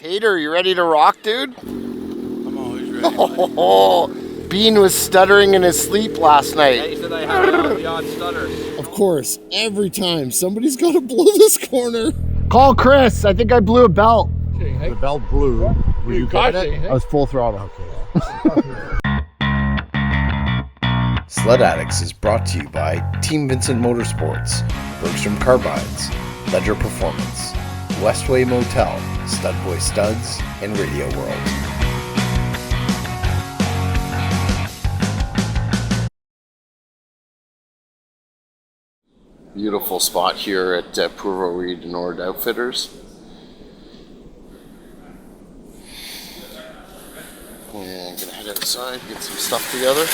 Tater, you ready to rock, dude? I'm always ready. Oh, Bean was stuttering in his sleep last night. Yeah, he said I had the odd stutters. Of course, every time somebody's got to blow this corner. Call Chris. I think I blew a belt. The belt blew. Were you cutting it? I was full throttle. Okay. Sled Addicts is brought to you by Team Vincent Motorsports, Bergstrom Carbines, Ledger Performance, Westway Motel, Studboy Studs, and Radio World. Beautiful spot here at Rouyn Noranda Outfitters. And I'm gonna head outside, get some stuff together.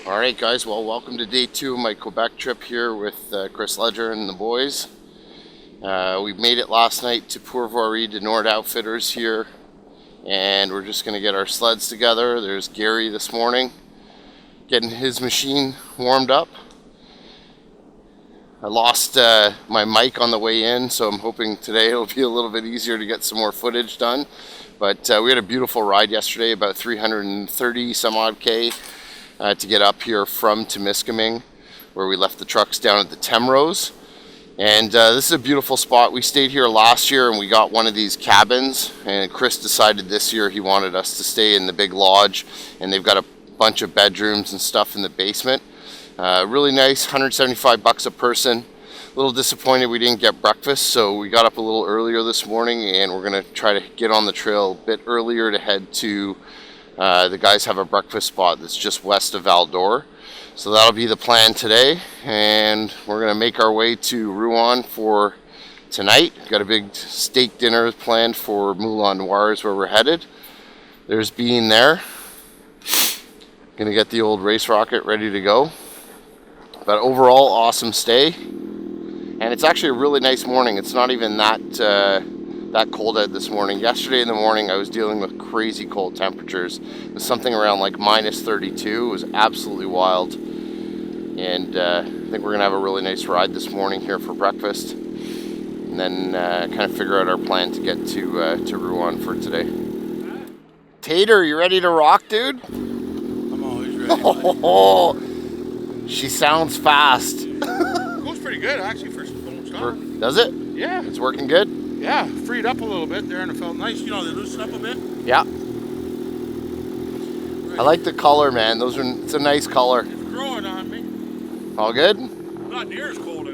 Alright guys, well welcome to day 2 of my Quebec trip here with Chris Ledger and the boys. We made it last night to Rouyn Noranda Outfitters here, and we're just gonna get our sleds together. There's Gary this morning, getting his machine warmed up. I lost my mic on the way in, so I'm hoping today it'll be a little bit easier to get some more footage done. But we had a beautiful ride yesterday, about 330 some odd K to get up here from Temiscamingue, where we left the trucks down at the Temrose. And this is a beautiful spot. We stayed here last year and we got one of these cabins, and Chris decided this year he wanted us to stay in the big lodge, and they've got a bunch of bedrooms and stuff in the basement. Really nice, 175 bucks a person. A little disappointed we didn't get breakfast, so we got up a little earlier this morning, and we're gonna try to get on the trail a bit earlier to head to, the guys have a breakfast spot that's just west of Val d'Or. So that'll be the plan today, and we're gonna make our way to Rouyn for tonight. Got a big steak dinner planned for Moulin Noir is where we're headed. There's Bean there. Gonna get the old race rocket ready to go. But overall, awesome stay. And it's actually a really nice morning. It's not even that cold out this morning. Yesterday in the morning, I was dealing with crazy cold temperatures. It was something around like minus 32. It was absolutely wild. And I think we're gonna have a really nice ride this morning here for breakfast. And then kind of figure out our plan to get to Rouyn for today. Tater, you ready to rock, dude? I'm always ready. Oh, she sounds fast. Goes pretty good actually for stone start. Does it? Yeah. It's working good? Yeah, freed up a little bit there and it felt nice. You know, they loosened up a bit. Yeah. I like the color, man. It's a nice color. It's growing on me. All good? Not near as cold.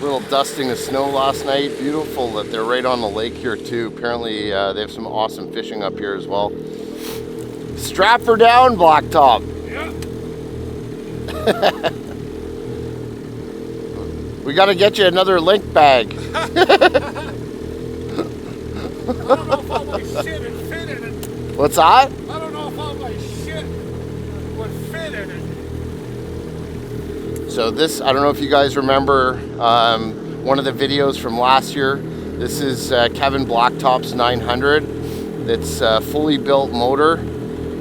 Little dusting of snow last night. Beautiful that they're right on the lake here too. Apparently they have some awesome fishing up here as well. Strap her down, Blacktop. Yeah. We got to get you another link bag. I don't know if all my shit would fit in it. What's that? I don't know if all my shit would fit in it. So this, I don't know if you guys remember one of the videos from last year. This is Kevin Blacktop's 900. It's a fully built motor,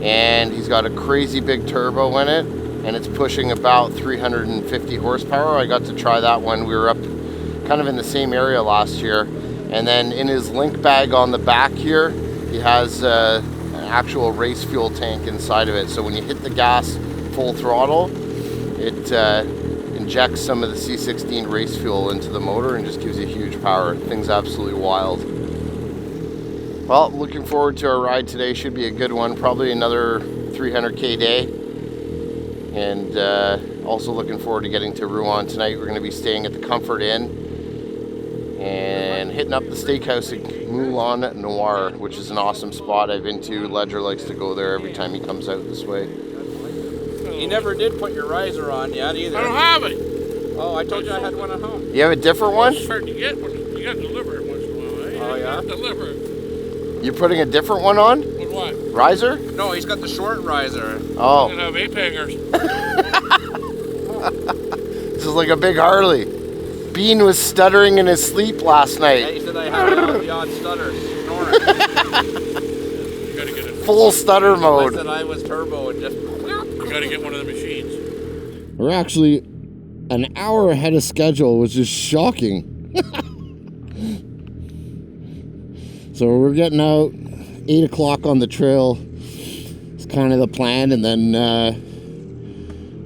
and he's got a crazy big turbo in it, and it's pushing about 350 horsepower. I got to try that one. We were up kind of in the same area last year. And then in his link bag on the back here, he has an actual race fuel tank inside of it. So when you hit the gas full throttle, it injects some of the C16 race fuel into the motor and just gives you huge power. Thing's absolutely wild. Well, looking forward to our ride today. Should be a good one. Probably another 300K day. And also looking forward to getting to Rouyn tonight. We're going to be staying at the Comfort Inn and hitting up the steakhouse at Moulin Noir, which is an awesome spot I've been to. Ledger likes to go there every time he comes out this way. You never did put your riser on yet either. I don't have it. Oh, I told you I had one at home. You have a different one? It's hard to get one. You got to deliver it once in a while. Eh? Oh, yeah? Deliver it. You're putting a different one on? With what? Riser? No, he's got the short riser. Oh. And have ape hangers. This is like a big Harley. Bean was stuttering in his sleep last Yeah, night. he said I had the odd stutters. Snoring. You got to get it. Full stutter I mode. said I was turbo and just. You got to get one of the machines. We're actually an hour ahead of schedule, which is shocking. So we're getting out 8 o'clock on the trail. It's kind of the plan, and then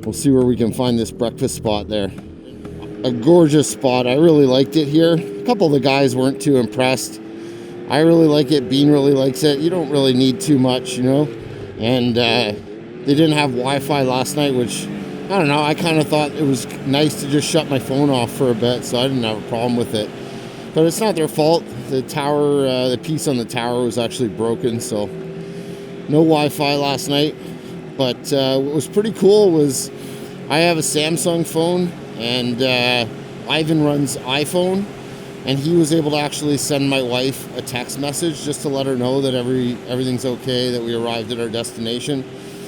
we'll see where we can find this breakfast spot there. A gorgeous spot. I really liked it here. A couple of the guys weren't too impressed. I really like it. Bean really likes it. You don't really need too much, you know. And they didn't have Wi-Fi last night, which, I don't know, I kind of thought it was nice to just shut my phone off for a bit, so I didn't have a problem with it. But it's not their fault. The tower, the piece on the tower was actually broken, so no Wi-Fi last night. But what was pretty cool was I have a Samsung phone, and Ivan runs iPhone, and he was able to actually send my wife a text message just to let her know that everything's okay, that we arrived at our destination.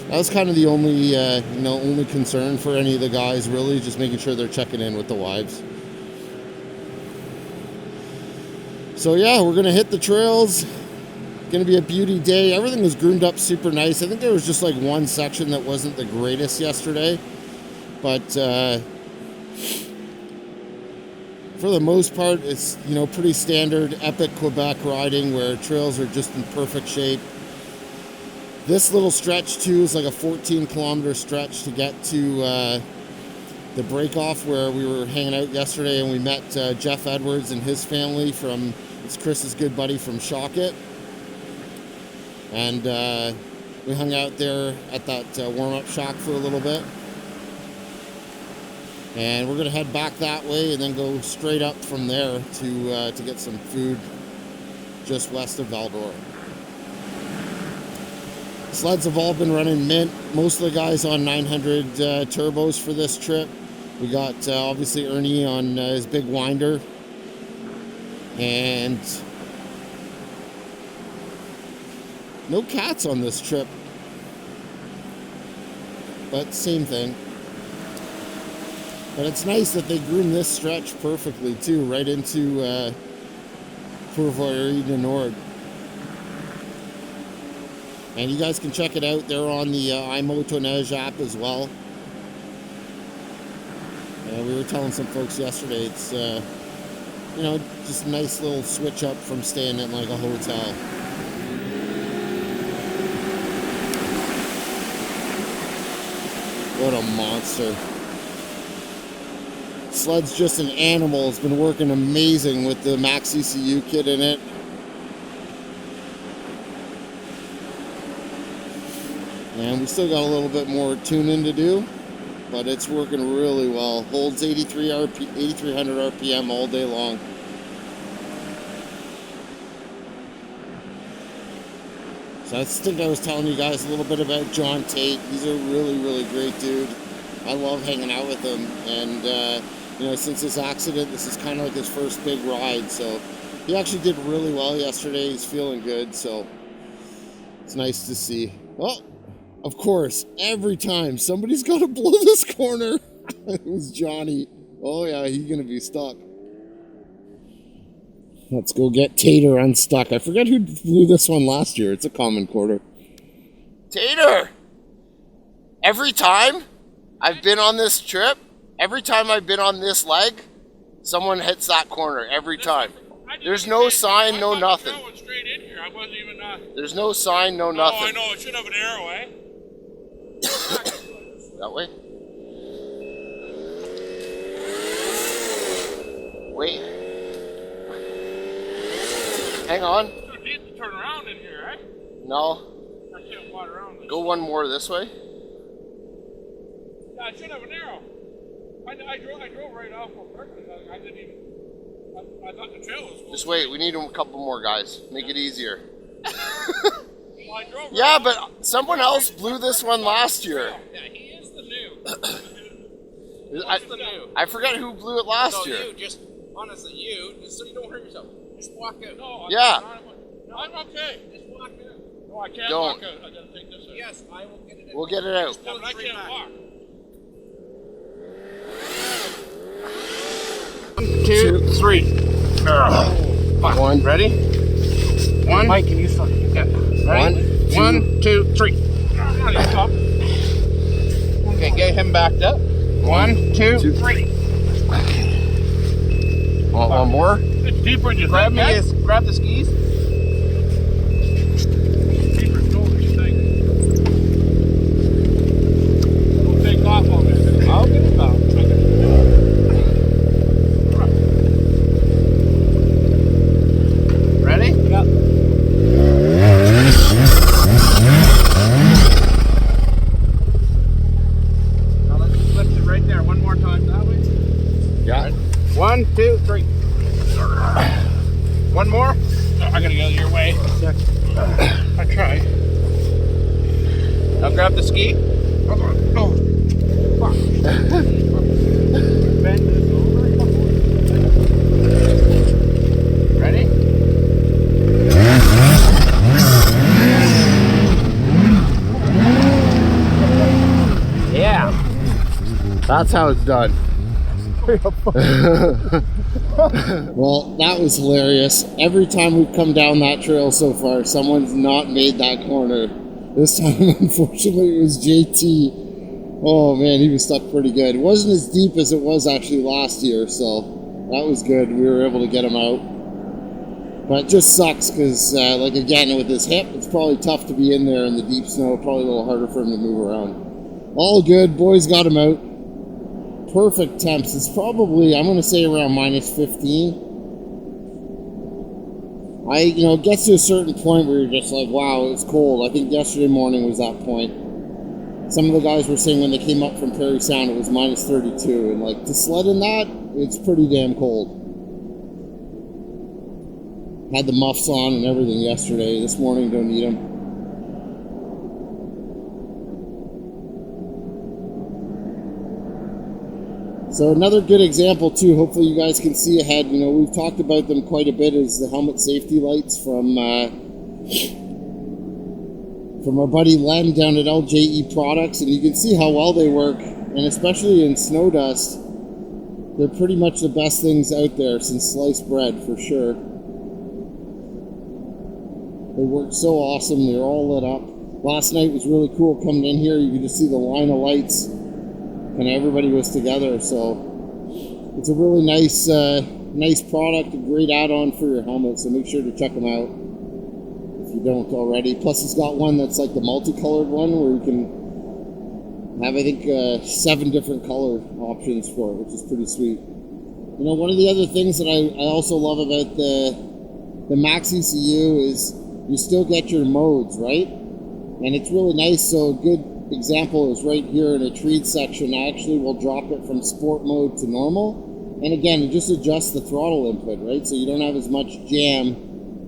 That was kind of the only only concern for any of the guys, really, just making sure they're checking in with the wives. So yeah, we're gonna hit the trails. Gonna be a beauty day. Everything was groomed up super nice. I think there was just like one section that wasn't the greatest yesterday, but for the most part, it's, you know, pretty standard epic Quebec riding where trails are just in perfect shape. This little stretch too is like a 14-kilometer stretch to get to the break-off where we were hanging out yesterday, and we met Jeff Edwards and his family from, it's Chris's good buddy from Shockit. And we hung out there at that warm-up shack for a little bit. And we're going to head back that way and then go straight up from there to get some food just west of Val-d'Or. Sleds have all been running mint. Most of the guys on 900 turbos for this trip. We got obviously Ernie on his big winder. And no cats on this trip. But same thing. But it's nice that they groom this stretch perfectly too, right into Rouyn Noranda. And you guys can check it out. They're on the iMotoneige app as well. We were telling some folks yesterday, it's you know, just a nice little switch up from staying in like a hotel. What a monster. Sled's just an animal. It's been working amazing with the Max ECU kit in it. And we still got a little bit more tuning to do, but it's working really well. Holds 8300 RPM all day long. So I think I was telling you guys a little bit about John Tate. He's a really, really great dude. I love hanging out with him, and you know, since his accident, this is kind of like his first big ride, so he actually did really well yesterday. He's feeling good, so it's nice to see. Well, of course, every time somebody's got to blow this corner. It was Johnny. Oh yeah, he's gonna be stuck. Let's go get Tater unstuck. I forget who blew this one last year. It's a common quarter. Tater! Every time I've been on this trip, every time I've been on this leg, someone hits that corner every time. There's no sign, no nothing. I went straight in here. I wasn't even. There's no sign, no nothing. Oh, I know. It should have an arrow, eh? That way? Wait. Hang on. It's too deep to turn around in here, eh? No. I can't water around this. Go one more this way. Yeah, I should have an arrow. I drove right off on purpose. I didn't even. I thought the trail was. Just wait. We need a couple more guys. Make it easier. Well, I drove right Yeah, off. but someone else blew this one last year. Yeah, he is the new. I forget who blew it last year. You just, honestly, just so you don't hurt yourself, just walk out. No, Yeah. I'm okay. Just walk out. No, I can't Don't. walk out. I gotta take this out. Yes, I will get it in. We'll get it out. Yeah, but I can't walk. 1, 2, 3. One. Ready? One. Mike, can you stop? Yeah. Ready? 1, 2, 3. Stop. Okay, get him backed up. 1, 2, 3. Want one more? It's deeper than you Grab think, me. eh? Grab the skis. Deeper snow than you think. Don't take off on it. I'll get it out. Ready? Yep. Now let's just lift it right there. One more time that way. Yeah. 1, 2, 3. One more. I gotta get out of your way. I try. Now grab the ski. Oh, fuck. Bend this over. Ready? Yeah. That's how it's done. Well, that was hilarious. Every time we've come down that trail so far, someone's not made that corner. This time, unfortunately, it was JT. Oh man, he was stuck pretty good. It wasn't as deep as it was actually last year, so that was good. We were able to get him out. But it just sucks because, like again, with his hip, it's probably tough to be in there in the deep snow. Probably a little harder for him to move around. All good. Boys got him out. Perfect temps. It's probably, I'm going to say, around minus 15. It gets to a certain point where you're just like, wow, it's cold. I think yesterday morning was that point. Some of the guys were saying when they came up from Prairie Sound, it was minus 32. And like to sled in that, it's pretty damn cold. Had the muffs on and everything yesterday. This morning, don't need them. So another good example too, hopefully you guys can see ahead, we've talked about them quite a bit, is the helmet safety lights from our buddy Len down at LJE Products, and you can see how well they work, and especially in snow dust, they're pretty much the best things out there since sliced bread for sure. They work so awesome, they're all lit up. Last night was really cool coming in here, you could just see the line of lights and everybody was together, so it's a really nice product, a great add-on for your helmet, so make sure to check them out if you don't already. Plus it's got one that's like the multicolored one where you can have, I think, 7 different color options for it, which is pretty sweet. One of the other things that I also love about the Max ECU is you still get your modes, right? And it's really nice. So a good example is right here in a treat section. I actually will drop it from sport mode to normal, and again, it just adjusts the throttle input, right? So you don't have as much jam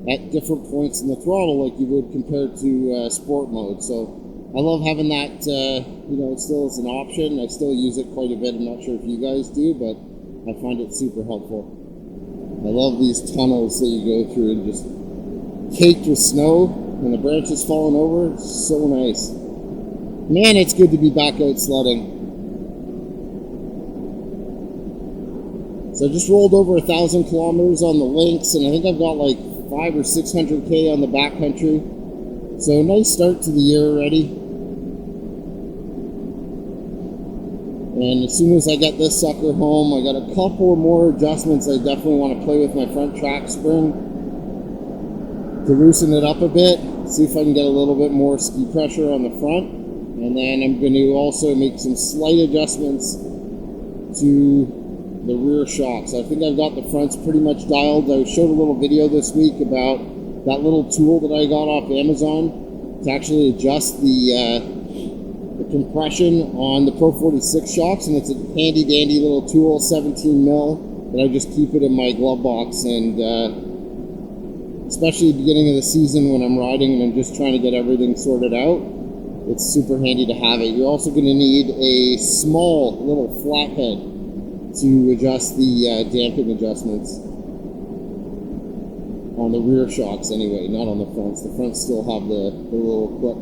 at different points in the throttle like you would compared to sport mode. So I love having that, still as an option. I still use it quite a bit. I'm not sure if you guys do, but I find it super helpful. I love these tunnels that you go through and just caked with snow and the branches falling over. It's so nice. Man, it's good to be back out sledding. So I just rolled over 1,000 kilometers on the links, and I think I've got like 500 or 600K on the backcountry. So nice start to the year already. And as soon as I get this sucker home, I got a couple more adjustments I definitely want to play with my front track spring to loosen it up a bit, see if I can get a little bit more ski pressure on the front. And then I'm going to also make some slight adjustments to the rear shocks. I think I've got the fronts pretty much dialed. I showed a little video this week about that little tool that I got off Amazon to actually adjust the compression on the Pro 46 shocks, and it's a handy dandy little tool, 17 mil, that I just keep it in my glove box, and especially at the beginning of the season when I'm riding and I'm just trying to get everything sorted out, it's super handy to have it. You're also going to need a small little flathead to adjust the damping adjustments on the rear shocks anyway, not on the fronts. The fronts still have the little clip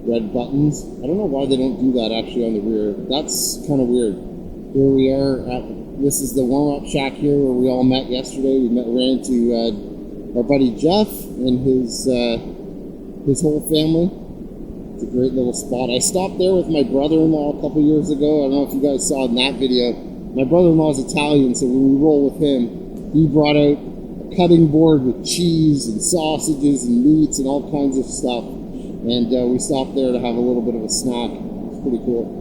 red buttons. I don't know why they don't do that actually on the rear. That's kind of weird. Here we are this is the warm-up shack here where we all met yesterday. We ran into our buddy Jeff and his whole family. It's a great little spot. I stopped there with my brother-in-law a couple years ago. I don't know if you guys saw in that video. My brother-in-law is Italian, so when we roll with him, he brought out a cutting board with cheese and sausages and meats and all kinds of stuff. And we stopped there to have a little bit of a snack. It's pretty cool.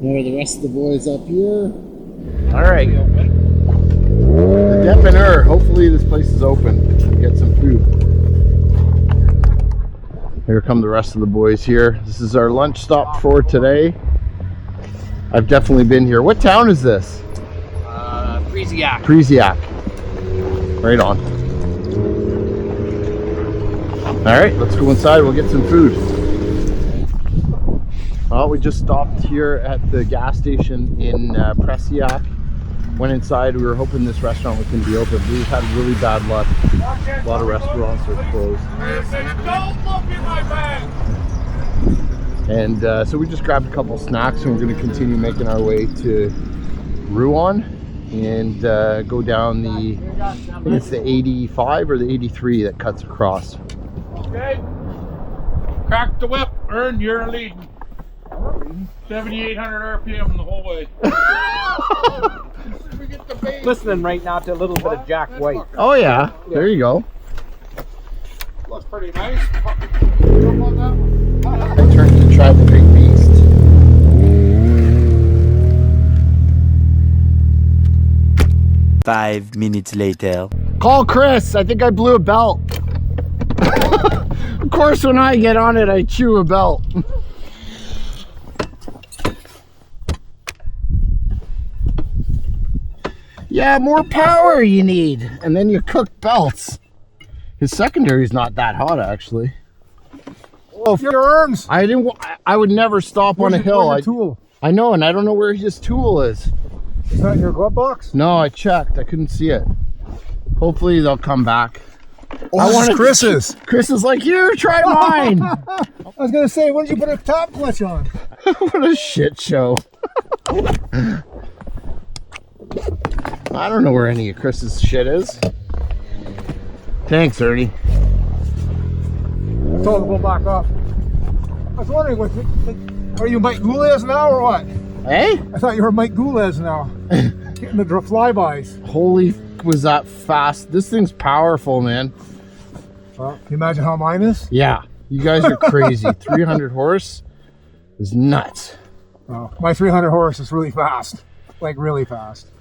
There are the rest of the boys up here. All right. Definitely. Hopefully this place is open. We'll get some food. Here come the rest of the boys here. This is our lunch stop for today. I've definitely been here. What town is this? Prisiac. Prisiac. Right on. All right, let's go inside. We'll get some food. Well, we just stopped here at the gas station in Prisiac. Went inside. We were hoping this restaurant was going to be open. We've had really bad luck. A lot of restaurants are closed. Don't look in my bag! And so we just grabbed a couple snacks, and we're going to continue making our way to Rouyn and go down the, I think it's the 85 or the 83 that cuts across. Okay. Crack the whip, Ern, you're leading. 7,800 RPM the whole way. Listening right now to a little bit of Jack White. Oh yeah, there you go. Looks pretty nice. I turned to try the big beast. Five minutes later. Call Chris. I think I blew a belt. Of course, when I get on it, I chew a belt. Yeah, more power you need, and then you cook belts. His secondary is not that hot, actually. Oh, your arms! I didn't. I would never stop on a hill. I know, and I don't know where his tool is. Is that in your glove box? No, I checked. I couldn't see it. Hopefully, they'll come back. Oh, this is Chris's. Chris is like, here, try mine. I was gonna say, when did you put a top clutch on? What a shit show. I don't know where any of Chris's shit is. Thanks, Ernie. I told him to go back up. I was wondering, are you Mike Goules now or what? Hey? I thought you were Mike Goules now. Getting the flybys. Holy, was that fast? This thing's powerful, man. Well, can you imagine how mine is? Yeah, you guys are crazy. 300 horse is nuts. Oh, my 300 horse is really fast. Like, really fast.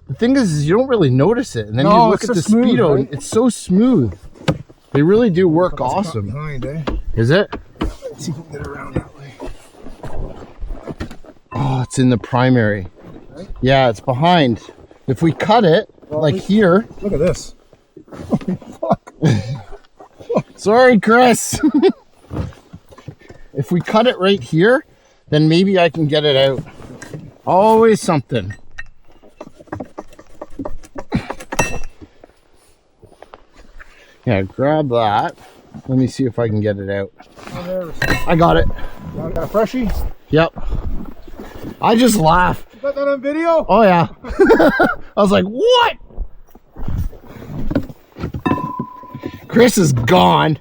The thing is you don't really notice it, and then No, you look it's at the so smooth, speedo, right? and it's so smooth. They really do work awesome. Behind, eh? Is it? Let's see if we can get around that way. Oh, it's in the primary. Yeah, it's behind. If we cut it, like here. Look at this. Fuck. Sorry, Chris. If we cut it right here, then maybe I can get it out. Always something. Yeah, grab that. Let me see if I can get it out. I got it. Got a freshie? Yep. I just laughed. You got that on video? Oh yeah. I was like, what? Chris is gone.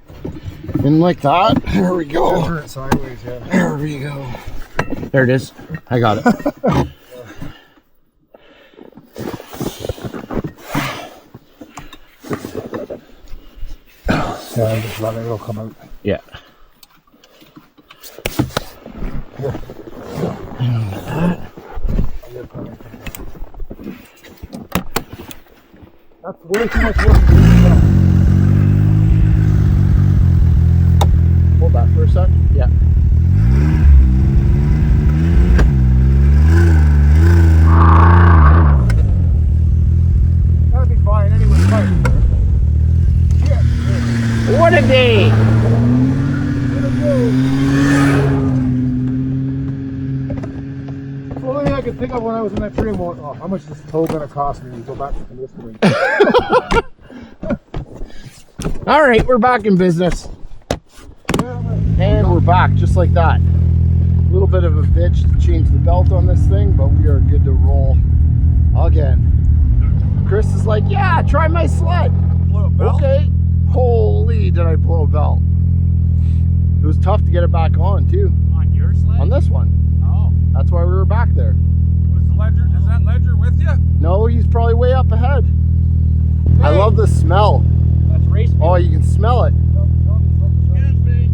And like that. There we go. Turn it sideways, yeah. There we go. There it is. I got it. Yeah, just let it, it'll come out. Yeah. That's way too much work to do. Hold that for a sec. Yeah. That'll be fine anyway. What a day! The only thing I could think of when I was in that tree, well, oh, how much is this tow gonna cost me when we go back to this one? All right, we're back in business. And we're back, just like that. A little bit of a bitch to change the belt on this thing, but we are good to roll. Again. Chris is like, yeah, try my sled. Blow a belt? Okay. Holy, did I blow a belt. It was tough to get it back on, too. On your sled? On this one. Oh. That's why we were back there. Was the Ledger, is that Ledger with you? No, he's probably way up ahead. I Hey. love the smell. That's race. Oh, you can smell it. Excuse me.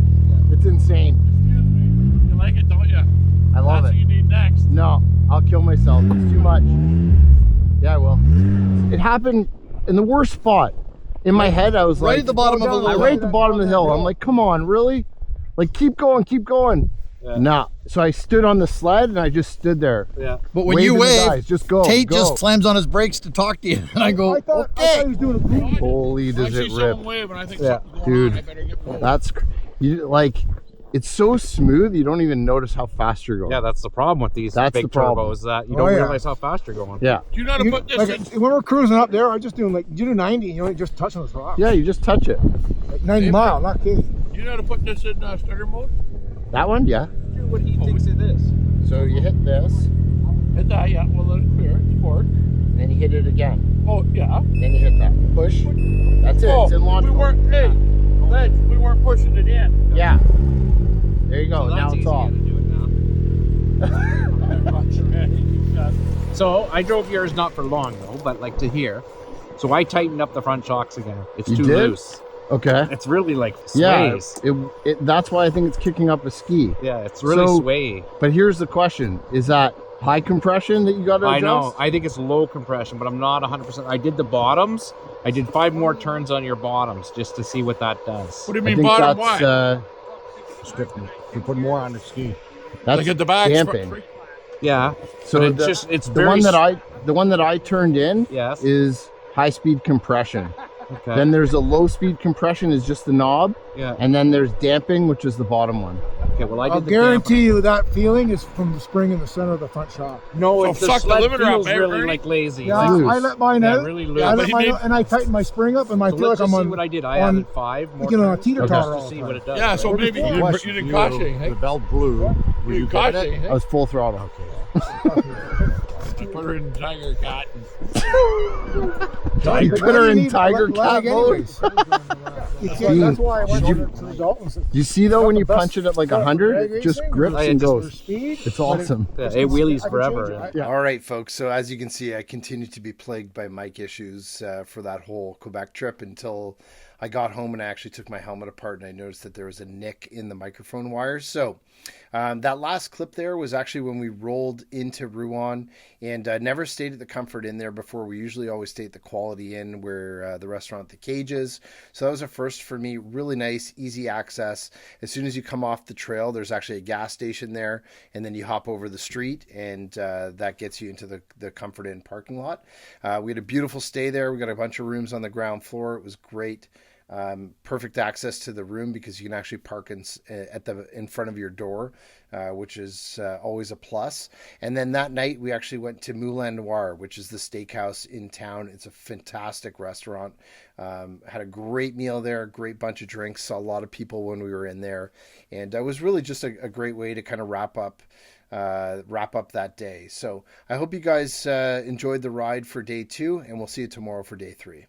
It's insane. Excuse me. You like it, don't you? I love That's it. what you need next. No, I'll kill myself. It's too much. Yeah, I will. It happened in the worst spot. In my head, I was like, Right at the bottom of a little right at the bottom of the hill. I'm like, come on, really? Like, keep going, keep going. Yeah. Nah. So I stood on the sled and I just stood there. Yeah. But when waving you the wave, guys, just go. Tate go. just slams on his brakes to talk to you, and I go, I thought he was doing a groove. Holy, I does see it someone rip? wave and I think Yeah. something's going Dude. on. I better get moving. That's you like. It's so smooth, you don't even notice how fast you're going. Yeah, that's the problem with these That's big the problem. turbos, that you Oh, don't yeah. realize how fast you're going. Yeah. Do you know how to put this like, in? when we're cruising up there, I just doing like, you do 90, you know, just touching this rock. Yeah, you just touch it. Like 90 mile, not kidding. Do you know how to put this in starter mode? That one, yeah. What he thinks it is. So you hit this, Hit that, yeah. Well, let it clear. It's forward. and then you hit it again. Oh, yeah. Then you hit that. Push. That's it. It's in launch we mode. weren't, hey, Ledge, we weren't pushing it in. Yeah. There you go. So Now that's it's easier off. to do it now. Yeah. So I drove yours not for long though, but like to here. So I tightened up the front shocks again. It's You too did? loose. Okay. It's really like Yeah. sways. That's why I think it's kicking up a ski. Yeah, it's really So- sway. But here's the question: is that high compression that you got to adjust? I know. I think it's low compression, but I'm not 100%. I did the bottoms. I did 5 more turns on your bottoms just to see what that does. What do you I mean think bottom that's wide? You put more on the ski. That's Like at the back? damping. Yeah. So But it's the very one that I turned in Yes. is high speed compression. Okay. Then there's a low speed compression is just the knob, yeah. and then there's damping, which is the bottom one. Okay. Well, I did I'll the guarantee you that feeling is from the spring in the center of the front shock. damper. No, So it's the suck the sled limiter out, feels baby, really Ernie. like lazy. Yeah, Like, loose. I let mine yeah, out. really loose. Yeah, I but let he mine made- out, and I tighten my spring up, and I So feel let's like I'm just on. see what I did. I on- added 5 more Thinking on a turns teeter just totter to all see the what time. it does. Yeah, so Every maybe four you questions. didn't caution, hey? The belt blew. Were You you caution, getting it? I was full throttle. I put her in tiger cotton. You put her in tiger cat mode. That's why I went Did you- to the Daltons. You see though when you punch it at like 100, it just grips I and just- goes. Speed, It's awesome. Yeah, it wheelies forever. I- Yeah. All right, folks. So as you can see, I continue to be plagued by mic issues for that whole Quebec trip until I got home and I actually took my helmet apart and I noticed that there was a nick in the microphone wires. So that last clip there was actually when we rolled into Rouyn and never stayed at the Comfort Inn there before. We usually always stay at the Quality Inn where the restaurant, the Cages. So that was a first for me. Really nice, easy access. As soon as you come off the trail, there's actually a gas station there, and then you hop over the street, and that gets you into the Comfort Inn parking lot. We had a beautiful stay there. We got a bunch of rooms on the ground floor. It was great. Perfect access to the room because you can actually park in front of your door, which is always a plus. And then that night we actually went to Moulin Noir, which is the steakhouse in town. It's a fantastic restaurant. Had a great meal there, a great bunch of drinks. Saw a lot of people when we were in there, and it was really just a great way to kind of wrap up that day. So I hope you guys enjoyed the ride for day 2, and we'll see you tomorrow for day 3.